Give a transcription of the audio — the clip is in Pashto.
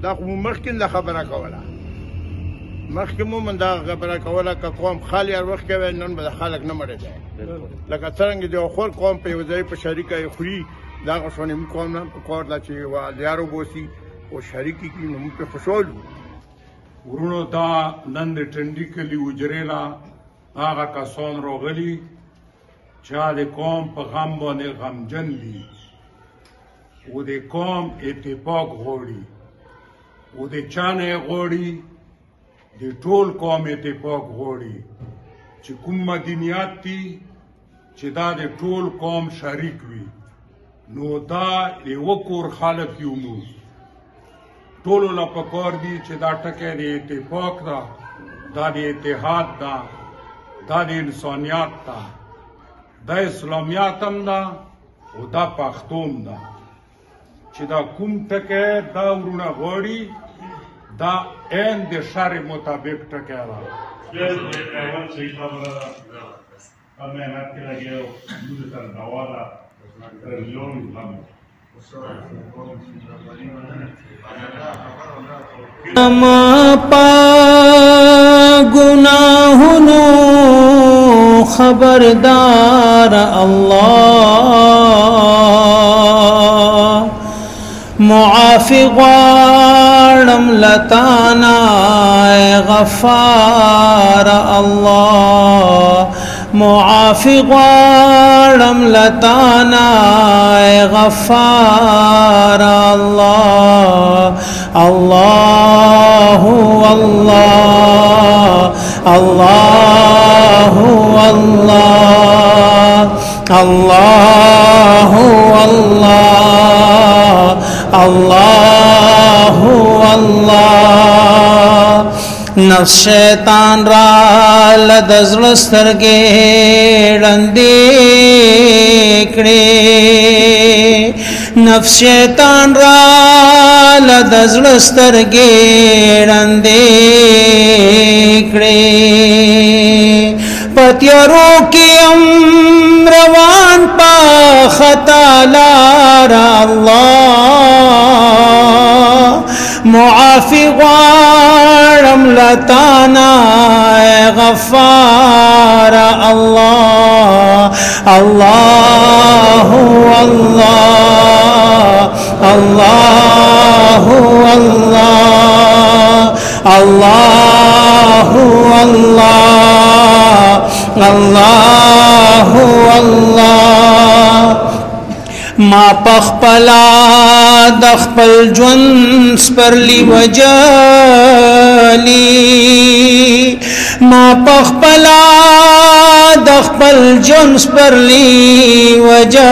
دا خو مخکې دا خبره کوله مخکې مو من دا خبره کوله که قوم خالي هر وخت کوي نن به د خلک نه مړی دی لکه څرنګه د یو خور قوم په یو ځای په شریکه یې خوري دغه شانې موږ قوم نه پکار ده چې والدیار وبوسي او شریک یې کړي نو موږ پرې خوشحال یو ورونو دا نن د ټنډي کلي حجرې له هغه کسان راغلي چې د قوم په غم باندې غمجن دي و د قوم اتفاق غواړي و د چا نه یې غواړي د ټول قوم اتفاق غواړي چې کوم مدنیات دي چې دا د ټول قوم شریک وي نو دا یو کور خلک یو موږ ټولو له پکار دي چې دا ټکی د اتفاق ده دا د اتحاد ده دا د انسانیت ده دا اسلامیت هم ده او دا پښتون ده چې دا کوم ټکی دا ورونه غواړي دا عین د شرع مطابق ټکی ده محنت के लगे दूध का नवाला लोन ما پا گناہنو خبردار اللہ معافی غارم لتانا غفار اللہ معافی غارم لتانا غفار اللہ اللہ اللہ اللہ اللہ اللہ اللہ اللہ نفس شیطان را لدزل سترگے ڈندے کڑے نفس شیطان را لدزل سترگے ڈندے کڑے پتیارو کی روان پا خطا لارا اللہ معافی غارم لتانا غفار اللہ اللہ اللہ اللہ اللہ اللہ اللہ اللہ ما پخپلا دخپل جونس پر لی وجالی ما پخپلا دخپل جونس پر لی وجالی